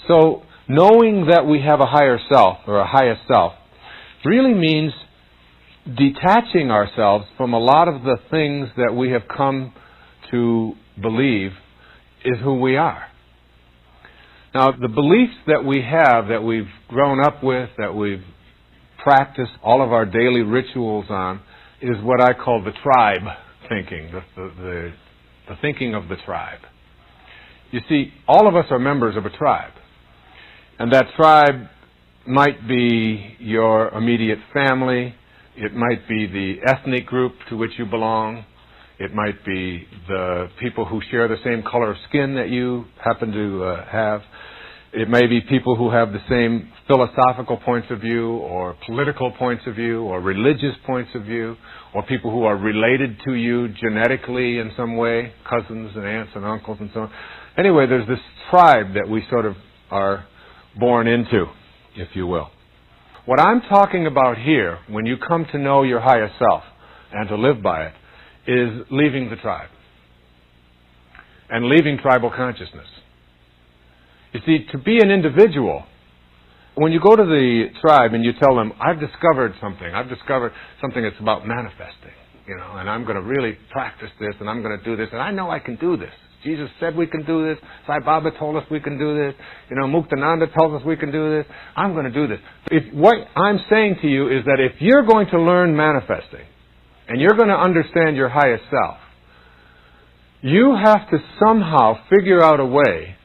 So knowing that we have a higher self, or a highest self, really means detaching ourselves from a lot of the things that we have come to believe is who we are. Now, the beliefs that we have, that we've grown up with, that we've practiced all of our daily rituals on, is what I call the tribe thinking, the thinking of the tribe. You see, all of us are members of a tribe. And that tribe might be your immediate family. It might be the ethnic group to which you belong. It might be the people who share the same color of skin that you happen to have. It may be people who have the same philosophical points of view, or political points of view, or religious points of view, or people who are related to you genetically in some way, cousins and aunts and uncles and so on. Anyway, there's this tribe that we sort of are born into, if you will. What I'm talking about here, when you come to know your higher self and to live by it, is leaving the tribe and leaving tribal consciousness. You see, to be an individual, when you go to the tribe and you tell them, I've discovered something that's about manifesting, and I'm going to really practice this, and I'm going to do this, and I know I can do this. Jesus said we can do this. Sai Baba told us we can do this. Muktananda tells us we can do this. I'm going to do this. What I'm saying to you is that if you're going to learn manifesting, and you're going to understand your highest self, you have to somehow figure out a way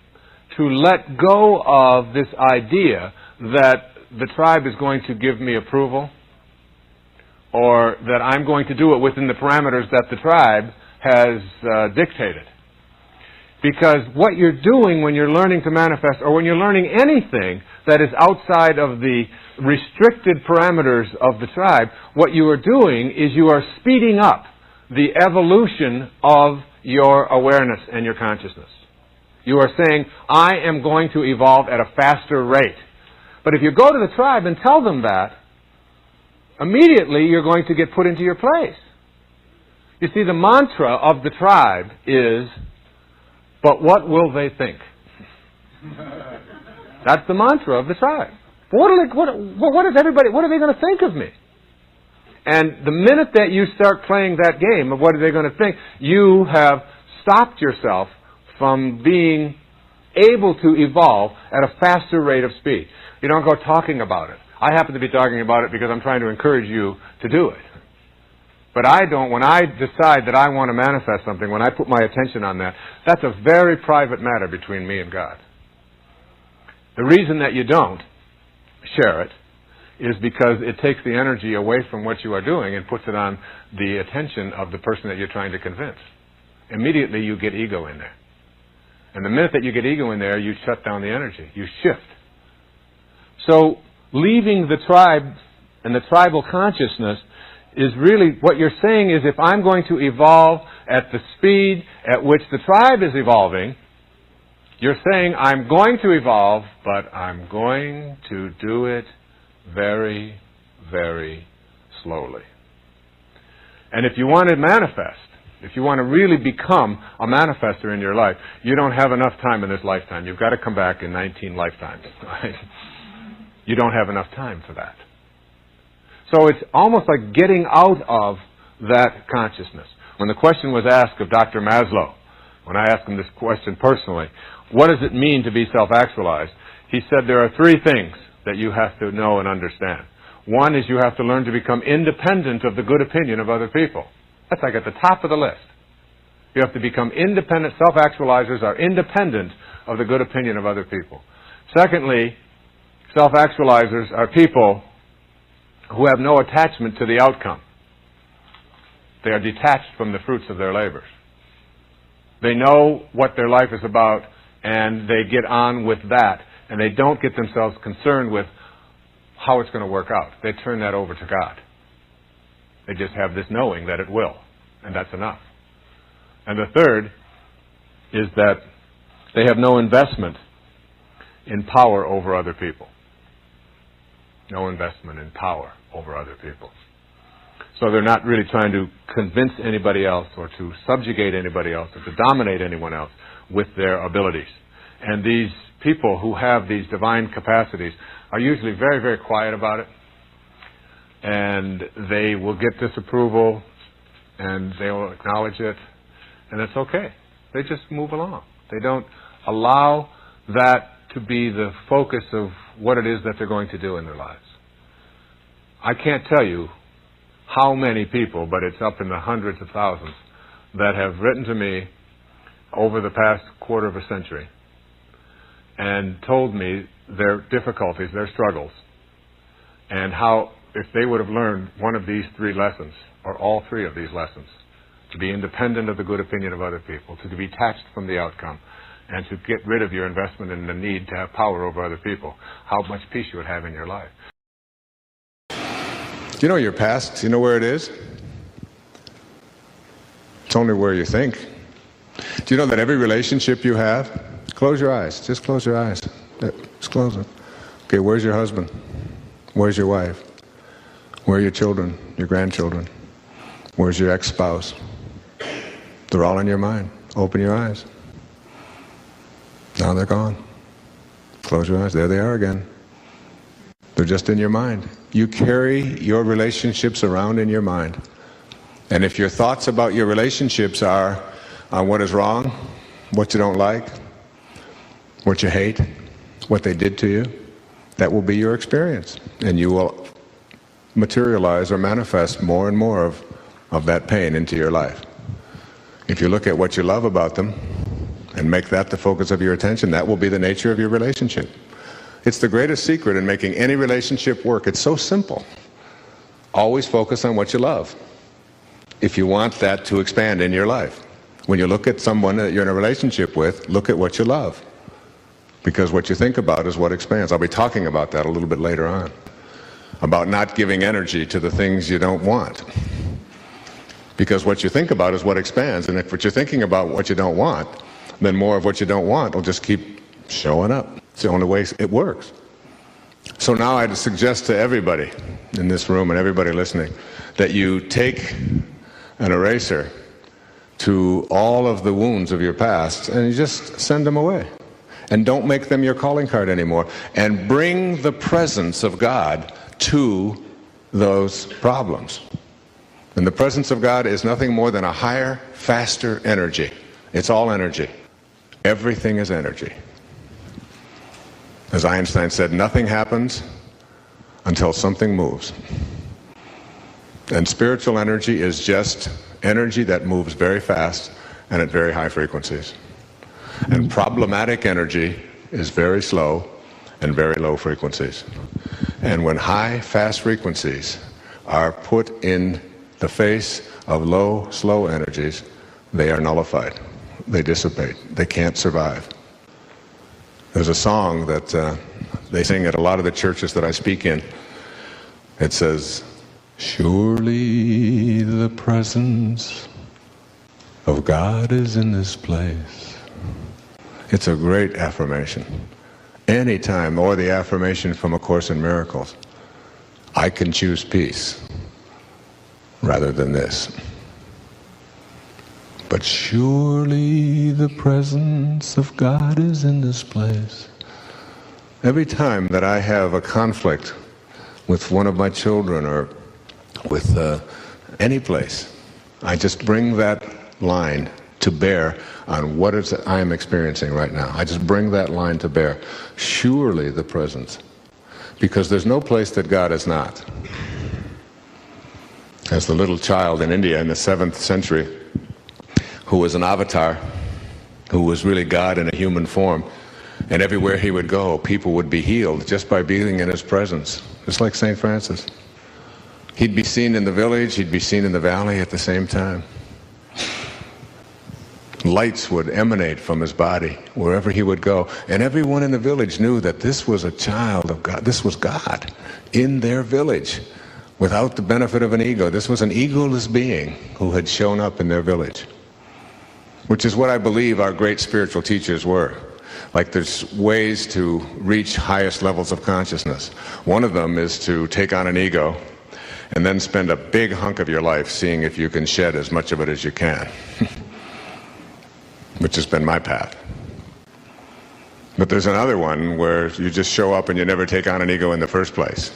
to let go of this idea that the tribe is going to give me approval, or that I'm going to do it within the parameters that the tribe has dictated. Because what you're doing when you're learning to manifest, or when you're learning anything that is outside of the restricted parameters of the tribe, what you are doing is you are speeding up the evolution of your awareness and your consciousness. You are saying, I am going to evolve at a faster rate. But if you go to the tribe and tell them that, immediately you're going to get put into your place. You see, the mantra of the tribe is, but what will they think? That's the mantra of the tribe. What are they going to think of me? And the minute that you start playing that game of what are they going to think, you have stopped yourself from being able to evolve at a faster rate of speed. You don't go talking about it. I happen to be talking about it because I'm trying to encourage you to do it. But I don't, when I decide that I want to manifest something, when I put my attention on that, that's a very private matter between me and God. The reason that you don't share it is because it takes the energy away from what you are doing and puts it on the attention of the person that you're trying to convince. Immediately you get ego in there. And the minute that you get ego in there, you shut down the energy. You shift. So leaving the tribe and the tribal consciousness is really, what you're saying is, if I'm going to evolve at the speed at which the tribe is evolving, you're saying, I'm going to evolve, but I'm going to do it very, very slowly. And if you want to manifest, if you want to really become a manifester in your life, you don't have enough time in this lifetime. You've got to come back in 19 lifetimes. Right? You don't have enough time for that. So it's almost like getting out of that consciousness. When the question was asked of Dr. Maslow, when I asked him this question personally, what does it mean to be self-actualized? He said there are three things that you have to know and understand. One is you have to learn to become independent of the good opinion of other people. That's like at the top of the list. You have to become independent. Self-actualizers are independent of the good opinion of other people. Secondly, self-actualizers are people who have no attachment to the outcome. They are detached from the fruits of their labors. They know what their life is about, and they get on with that, and they don't get themselves concerned with how it's going to work out. They turn that over to God. They just have this knowing that it will, and that's enough. And the third is that they have no investment in power over other people. No investment in power over other people. So they're not really trying to convince anybody else or to subjugate anybody else or to dominate anyone else with their abilities. And these people who have these divine capacities are usually very, very quiet about it. And they will get disapproval, and they will acknowledge it, and it's okay. They just move along. They don't allow that to be the focus of what it is that they're going to do in their lives. I can't tell you how many people, but it's up in the hundreds of thousands, that have written to me over the past quarter of a century and told me their difficulties, their struggles, and how if they would have learned one of these three lessons, or all three of these lessons, to be independent of the good opinion of other people, to be detached from the outcome, and to get rid of your investment in the need to have power over other people, how much peace you would have in your life. Do you know your past? Do you know where it is? It's only where you think. Do you know that every relationship you have, close your eyes, just close your eyes. Just close them. Okay, where's your husband? Where's your wife? Where are your children, your grandchildren? Where's your ex-spouse? They're all in your mind. Open your eyes. Now they're gone. Close your eyes. There they are again. They're just in your mind. You carry your relationships around in your mind. And if your thoughts about your relationships are on what is wrong, what you don't like, what you hate, what they did to you, that will be your experience. And you will materialize or manifest more and more of that pain into your life. If you look at what you love about them and make that the focus of your attention, that will be the nature of your relationship. It's the greatest secret in making any relationship work. It's so simple. Always focus on what you love if you want that to expand in your life. When you look at someone that you're in a relationship with, look at what you love, because what you think about is what expands. I'll be talking about that a little bit later on, about not giving energy to the things you don't want, because what you think about is what expands. And if what you're thinking about what you don't want, then more of what you don't want will just keep showing up. It's the only way it works. So now I'd suggest to everybody in this room and everybody listening that you take an eraser to all of the wounds of your past and you just send them away. And don't make them your calling card anymore. And bring the presence of God to those problems. And the presence of God is nothing more than a higher, faster energy. It's all energy. Everything is energy. As Einstein said, nothing happens until something moves. And spiritual energy is just energy that moves very fast and at very high frequencies. And problematic energy is very slow and very low frequencies. And when high, fast frequencies are put in the face of low, slow energies, they are nullified. They dissipate. They can't survive. There's a song that they sing at a lot of the churches that I speak in. It says, "Surely the presence of God is in this place." It's a great affirmation. Anytime, or the affirmation from A Course in Miracles, I can choose peace rather than this. But surely the presence of God is in this place. Every time that I have a conflict with one of my children or with any place, I just bring that line to bear on what is I am experiencing right now. I just bring that line to bear. Surely the presence. Because there's no place that God is not. As the little child in India in the 7th century, who was an avatar, who was really God in a human form, and everywhere he would go, people would be healed just by being in his presence, just like St. Francis. He'd be seen in the village, he'd be seen in the valley at the same time. Lights would emanate from his body wherever he would go, and everyone in the village knew that this was a child of God. This was God in their village without the benefit of an ego. This was an egoless being who had shown up in their village, which is what I believe our great spiritual teachers were. Like, there's ways to reach highest levels of consciousness. One of them is to take on an ego and then spend a big hunk of your life seeing if you can shed as much of it as you can. Which has been my path. But there's another one where you just show up and you never take on an ego in the first place.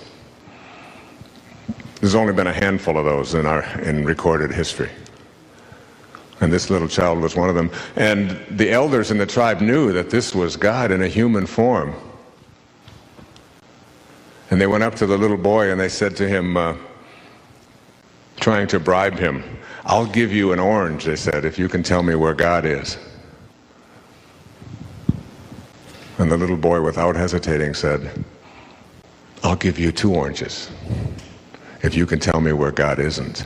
There's only been a handful of those in recorded history. And this little child was one of them. And the elders in the tribe knew that this was God in a human form. And they went up to the little boy and they said to him, trying to bribe him, "I'll give you an orange," they said, "if you can tell me where God is." And the little boy, without hesitating, said, "I'll give you 2 oranges if you can tell me where God isn't."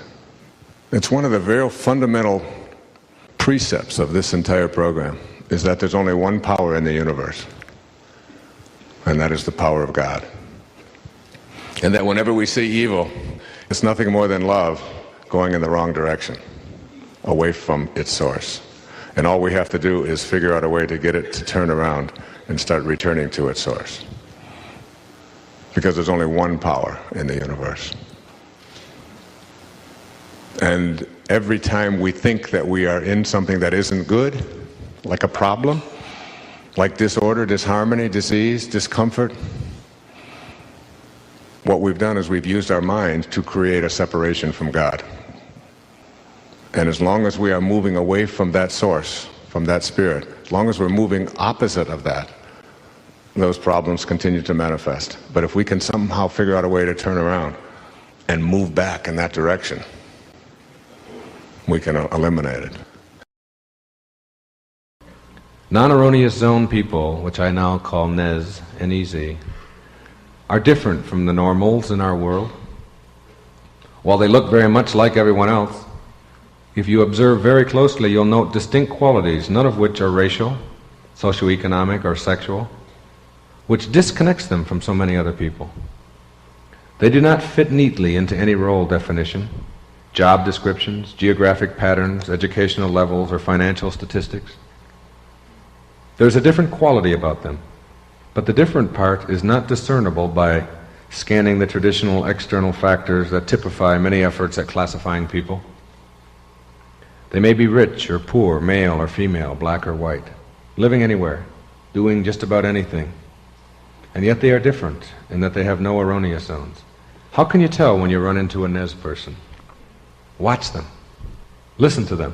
It's one of the very fundamental precepts of this entire program, is that there's only one power in the universe, and that is the power of God. And that whenever we see evil, it's nothing more than love going in the wrong direction, away from its source. And all we have to do is figure out a way to get it to turn around and start returning to its source. Because there's only one power in the universe. And every time we think that we are in something that isn't good, like a problem, like disorder, disharmony, disease, discomfort, what we've done is we've used our mind to create a separation from God. And as long as we are moving away from that source, from that spirit, as long as we're moving opposite of that, those problems continue to manifest. But if we can somehow figure out a way to turn around and move back in that direction, we can eliminate it. Non-erroneous zone people, which I now call NEZ, N-E-Z, are different from the normals in our world. While they look very much like everyone else, if you observe very closely, you'll note distinct qualities, none of which are racial, socioeconomic, or sexual, which disconnects them from so many other people. They do not fit neatly into any role definition, job descriptions, geographic patterns, educational levels, or financial statistics. There's a different quality about them, but the different part is not discernible by scanning the traditional external factors that typify many efforts at classifying people. They may be rich or poor, male or female, black or white, living anywhere, doing just about anything, and yet they are different in that they have no erroneous zones. How can you tell when you run into a NEZ person? Watch them. Listen to them.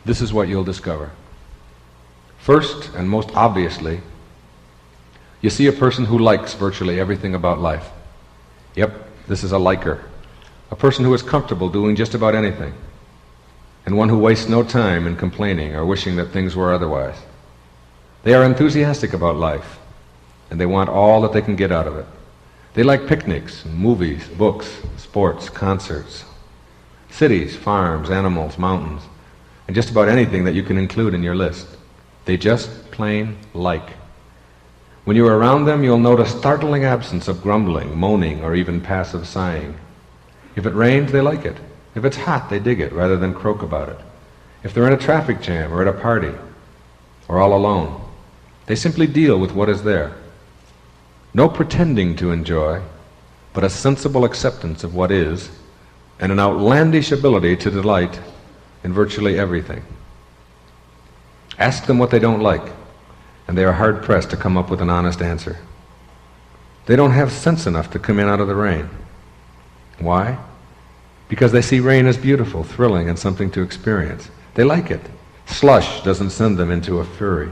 This is what you'll discover. First, and most obviously, you see a person who likes virtually everything about life. Yep, this is a liker. A person who is comfortable doing just about anything, and one who wastes no time in complaining or wishing that things were otherwise. They are enthusiastic about life, and they want all that they can get out of it. They like picnics, movies, books, sports, concerts, cities, farms, animals, mountains, and just about anything that you can include in your list. They just plain like. When you are around them, you'll note a startling absence of grumbling, moaning, or even passive sighing. If it rains, they like it. If it's hot, they dig it rather than croak about it. If they're in a traffic jam or at a party or all alone, they simply deal with what is there. No pretending to enjoy, but a sensible acceptance of what is, and an outlandish ability to delight in virtually everything. Ask them what they don't like, and they are hard-pressed to come up with an honest answer. They don't have sense enough to come in out of the rain. Why? Because they see rain as beautiful, thrilling, and something to experience. They like it. Slush doesn't send them into a fury.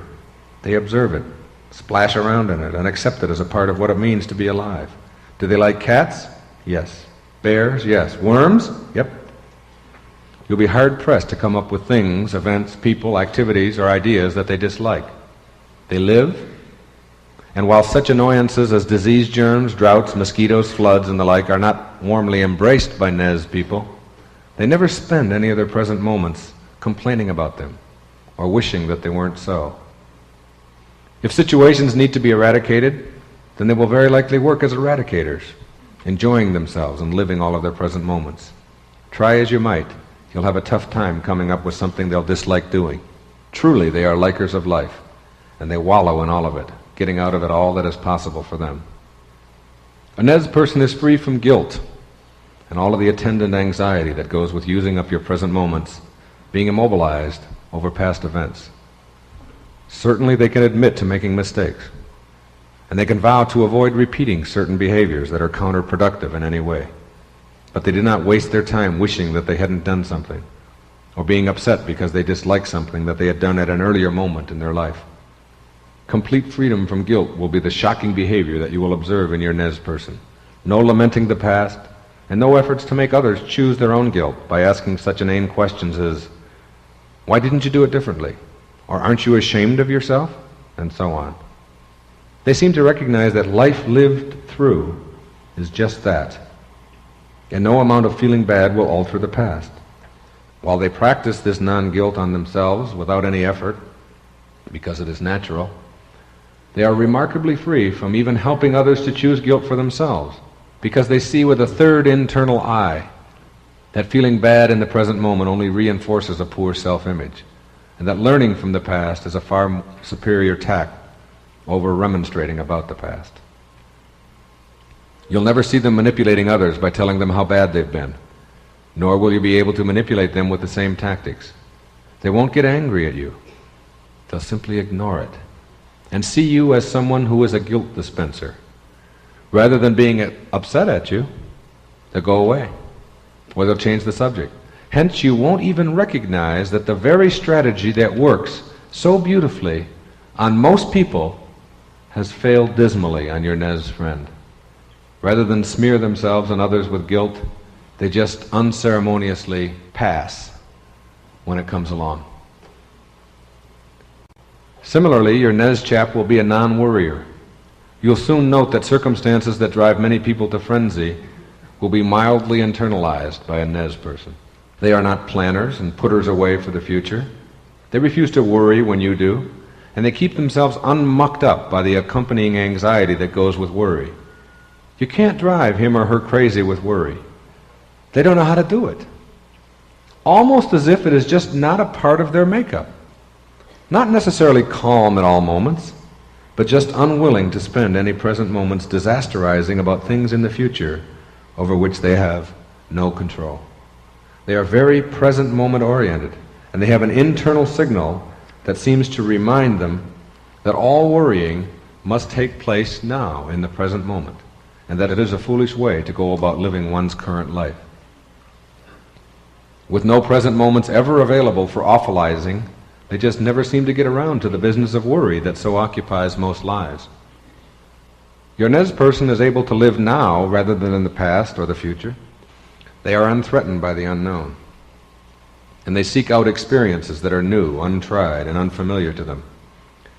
They observe it, splash around in it, and accept it as a part of what it means to be alive. Do they like cats? Yes. Bears? Yes. Worms? Yep. You'll be hard-pressed to come up with things, events, people, activities, or ideas that they dislike. They live, and while such annoyances as disease germs, droughts, mosquitoes, floods, and the like are not warmly embraced by NEZ people, they never spend any of their present moments complaining about them or wishing that they weren't so. If situations need to be eradicated, then they will very likely work as eradicators, enjoying themselves and living all of their present moments. Try as you might, you'll have a tough time coming up with something they'll dislike doing. Truly, they are likers of life, and they wallow in all of it, getting out of it all that is possible for them. A NEZ person is free from guilt and all of the attendant anxiety that goes with using up your present moments, being immobilized over past events. Certainly they can admit to making mistakes, and they can vow to avoid repeating certain behaviors that are counterproductive in any way. But they do not waste their time wishing that they hadn't done something, or being upset because they dislike something that they had done at an earlier moment in their life. Complete freedom from guilt will be the shocking behavior that you will observe in your Nez person. No lamenting the past, and no efforts to make others choose their own guilt by asking such inane questions as, "Why didn't you do it differently?" Or "Aren't you ashamed of yourself?" And so on. They seem to recognize that life lived through is just that, and no amount of feeling bad will alter the past. While they practice this non-guilt on themselves without any effort, because it is natural, they are remarkably free from even helping others to choose guilt for themselves, because they see with a third internal eye that feeling bad in the present moment only reinforces a poor self-image, and that learning from the past is a far superior tact over remonstrating about the past. You'll never see them manipulating others by telling them how bad they've been, nor will you be able to manipulate them with the same tactics. They won't get angry at you. They'll simply ignore it and see you as someone who is a guilt dispenser. Rather than being upset at you, they'll go away, or they'll change the subject. Hence, you won't even recognize that the very strategy that works so beautifully on most people has failed dismally on your Nez friend. Rather than smear themselves and others with guilt, they just unceremoniously pass when it comes along. Similarly, your Nez chap will be a non-worrier. You'll soon note that circumstances that drive many people to frenzy will be mildly internalized by a Nez person. They are not planners and putters away for the future. They refuse to worry when you do, and they keep themselves unmucked up by the accompanying anxiety that goes with worry. You can't drive him or her crazy with worry. They don't know how to do it. Almost as if it is just not a part of their makeup. Not necessarily calm at all moments, but just unwilling to spend any present moments disasterizing about things in the future over which they have no control. They are very present moment oriented, and they have an internal signal that seems to remind them that all worrying must take place now in the present moment, and that it is a foolish way to go about living one's current life. With no present moments ever available for awfulizing, they just never seem to get around to the business of worry that so occupies most lives. Your Nez person is able to live now rather than in the past or the future. They are unthreatened by the unknown, and they seek out experiences that are new, untried, and unfamiliar to them.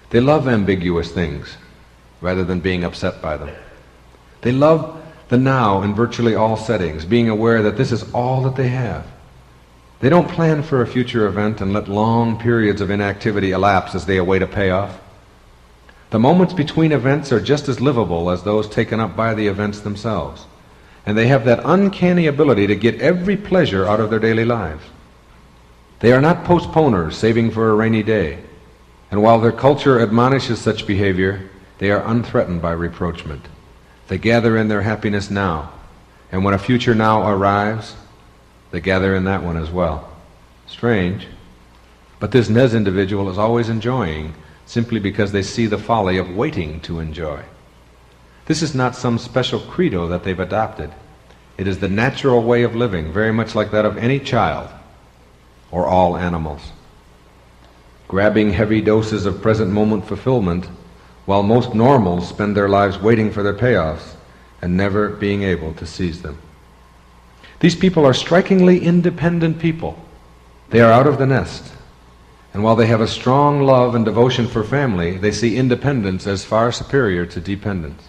They love ambiguous things rather than being upset by them. They love the now in virtually all settings, being aware that this is all that they have. They don't plan for a future event and let long periods of inactivity elapse as they await a payoff. The moments between events are just as livable as those taken up by the events themselves, and they have that uncanny ability to get every pleasure out of their daily lives. They are not postponers saving for a rainy day, and while their culture admonishes such behavior, they are unthreatened by reproachment. They gather in their happiness now, and when a future now arrives, they gather in that one as well. Strange, but this Nez individual is always enjoying simply because they see the folly of waiting to enjoy. This is not some special credo that they've adopted. It is the natural way of living, very much like that of any child or all animals. Grabbing heavy doses of present moment fulfillment, while most normals spend their lives waiting for their payoffs and never being able to seize them. These people are strikingly independent people. They are out of the nest. And while they have a strong love and devotion for family, they see independence as far superior to dependence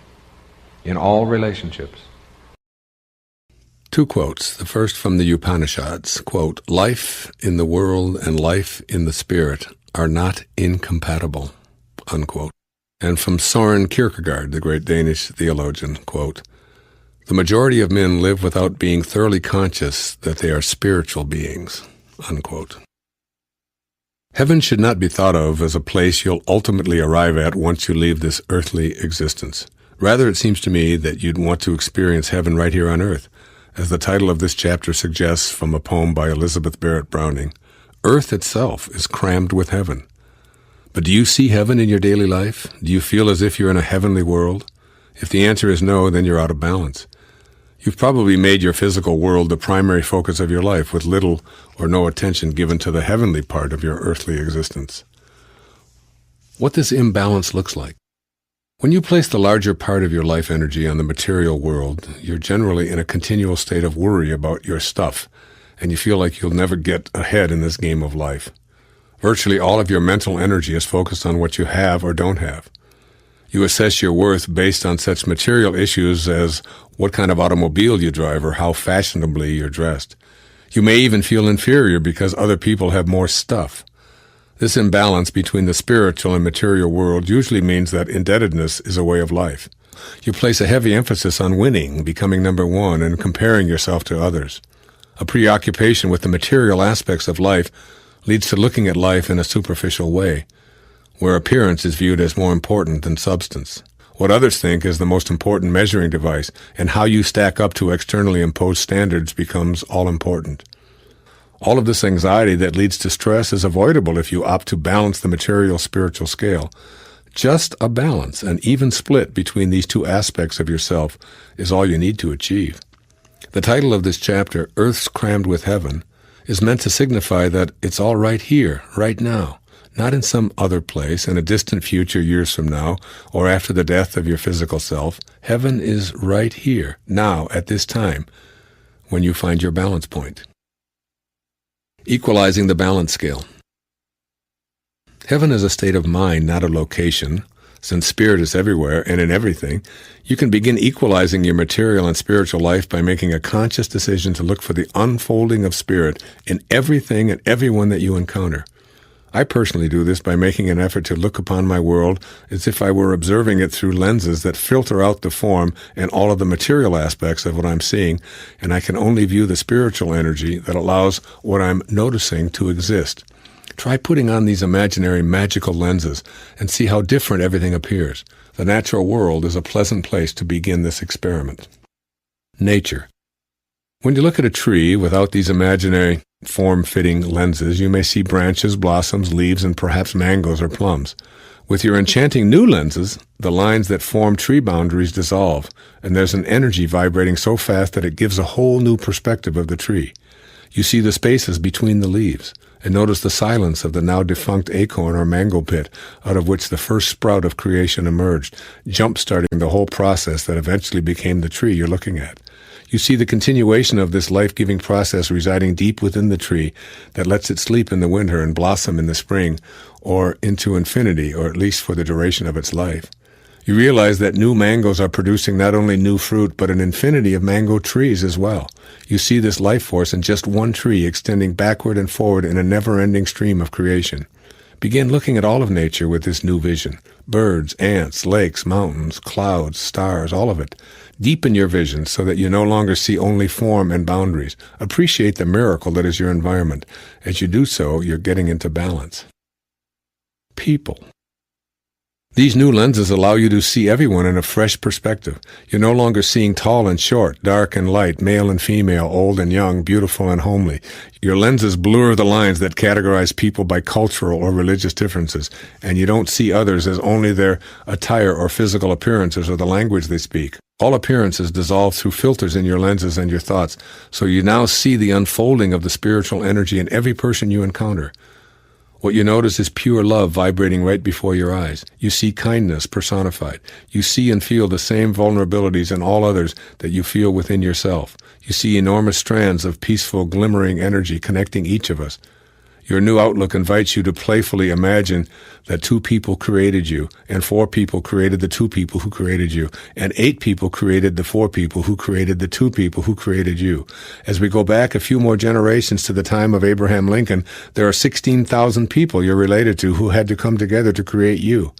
in all relationships. Two quotes. The first from the Upanishads, quote, "Life in the world and life in the spirit are not incompatible," unquote. And from Søren Kierkegaard, the great Danish theologian, quote, "The majority of men live without being thoroughly conscious that they are spiritual beings," unquote. Heaven should not be thought of as a place you'll ultimately arrive at once you leave this earthly existence. Rather, it seems to me that you'd want to experience heaven right here on earth, as the title of this chapter suggests from a poem by Elizabeth Barrett Browning. Earth itself is crammed with heaven. But do you see heaven in your daily life? Do you feel as if you're in a heavenly world? If the answer is no, then you're out of balance. You've probably made your physical world the primary focus of your life, with little or no attention given to the heavenly part of your earthly existence. What this imbalance looks like. When you place the larger part of your life energy on the material world, you're generally in a continual state of worry about your stuff, and you feel like you'll never get ahead in this game of life. Virtually all of your mental energy is focused on what you have or don't have. You assess your worth based on such material issues as what kind of automobile you drive or how fashionably you're dressed. You may even feel inferior because other people have more stuff. This imbalance between the spiritual and material world usually means that indebtedness is a way of life. You place a heavy emphasis on winning, becoming number one, and comparing yourself to others. A preoccupation with the material aspects of life leads to looking at life in a superficial way, where appearance is viewed as more important than substance. What others think is the most important measuring device, and how you stack up to externally imposed standards becomes all important. All of this anxiety that leads to stress is avoidable if you opt to balance the material-spiritual scale. Just a balance, an even split between these two aspects of yourself, is all you need to achieve. The title of this chapter, Earth's Crammed with Heaven, is meant to signify that it's all right here, right now, not in some other place in a distant future years from now or after the death of your physical self. Heaven is right here, now, at this time, when you find your balance point. Equalizing the balance scale. Heaven is a state of mind, not a location. Since spirit is everywhere and in everything, you can begin equalizing your material and spiritual life by making a conscious decision to look for the unfolding of spirit in everything and everyone that you encounter. I personally do this by making an effort to look upon my world as if I were observing it through lenses that filter out the form and all of the material aspects of what I'm seeing, and I can only view the spiritual energy that allows what I'm noticing to exist. Try putting on these imaginary magical lenses and see how different everything appears. The natural world is a pleasant place to begin this experiment. Nature. When you look at a tree without these imaginary form-fitting lenses, you may see branches, blossoms, leaves, and perhaps mangoes or plums. With your enchanting new lenses, the lines that form tree boundaries dissolve, and there's an energy vibrating so fast that it gives a whole new perspective of the tree. You see the spaces between the leaves, and notice the silence of the now defunct acorn or mango pit out of which the first sprout of creation emerged, jump-starting the whole process that eventually became the tree you're looking at. You see the continuation of this life-giving process residing deep within the tree that lets it sleep in the winter and blossom in the spring, or into infinity, or at least for the duration of its life. You realize that new mangoes are producing not only new fruit, but an infinity of mango trees as well. You see this life force in just one tree extending backward and forward in a never-ending stream of creation. Begin looking at all of nature with this new vision. Birds, ants, lakes, mountains, clouds, stars, all of it. Deepen your vision so that you no longer see only form and boundaries. Appreciate the miracle that is your environment. As you do so, you're getting into balance. People. These new lenses allow you to see everyone in a fresh perspective. You're no longer seeing tall and short, dark and light, male and female, old and young, beautiful and homely. Your lenses blur the lines that categorize people by cultural or religious differences, and you don't see others as only their attire or physical appearances or the language they speak. All appearances dissolve through filters in your lenses and your thoughts, so you now see the unfolding of the spiritual energy in every person you encounter. What you notice is pure love vibrating right before your eyes. You see kindness personified. You see and feel the same vulnerabilities in all others that you feel within yourself. You see enormous strands of peaceful, glimmering energy connecting each of us. Your new outlook invites you to playfully imagine that 2 people created you, and 4 people created the 2 people who created you, and 8 people created the 4 people who created the 2 people who created you. As we go back a few more generations to the time of Abraham Lincoln, there are 16,000 people you're related to who had to come together to create you.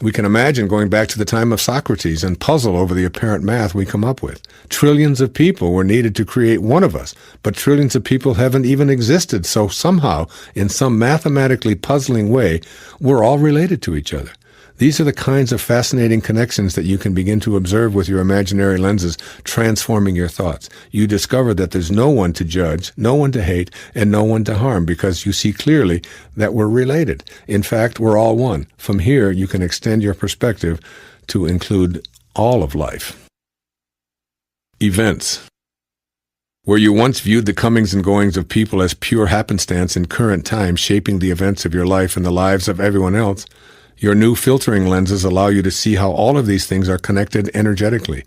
We can imagine going back to the time of Socrates and puzzle over the apparent math we come up with. Trillions of people were needed to create one of us, but trillions of people haven't even existed, so somehow, in some mathematically puzzling way, we're all related to each other. These are the kinds of fascinating connections that you can begin to observe with your imaginary lenses, transforming your thoughts. You discover that there's no one to judge, no one to hate, and no one to harm, because you see clearly that we're related. In fact, we're all one. From here, you can extend your perspective to include all of life. Events. Where you once viewed the comings and goings of people as pure happenstance in current time shaping the events of your life and the lives of everyone else, your new filtering lenses allow you to see how all of these things are connected energetically.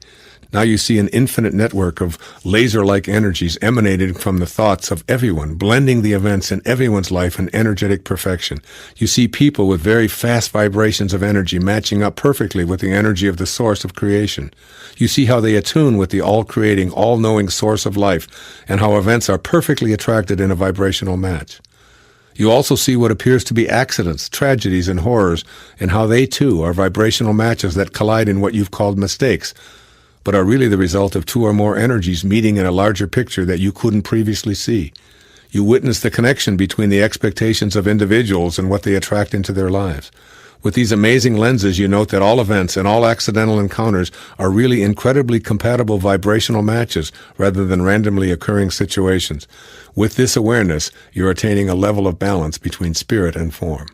Now you see an infinite network of laser-like energies emanating from the thoughts of everyone, blending the events in everyone's life in energetic perfection. You see people with very fast vibrations of energy matching up perfectly with the energy of the source of creation. You see how they attune with the all-creating, all-knowing source of life, and how events are perfectly attracted in a vibrational match. You also see what appears to be accidents, tragedies, and horrors, and how they too are vibrational matches that collide in what you've called mistakes, but are really the result of two or more energies meeting in a larger picture that you couldn't previously see. You witness the connection between the expectations of individuals and what they attract into their lives. With these amazing lenses, you note that all events and all accidental encounters are really incredibly compatible vibrational matches rather than randomly occurring situations. With this awareness, you're attaining a level of balance between spirit and form.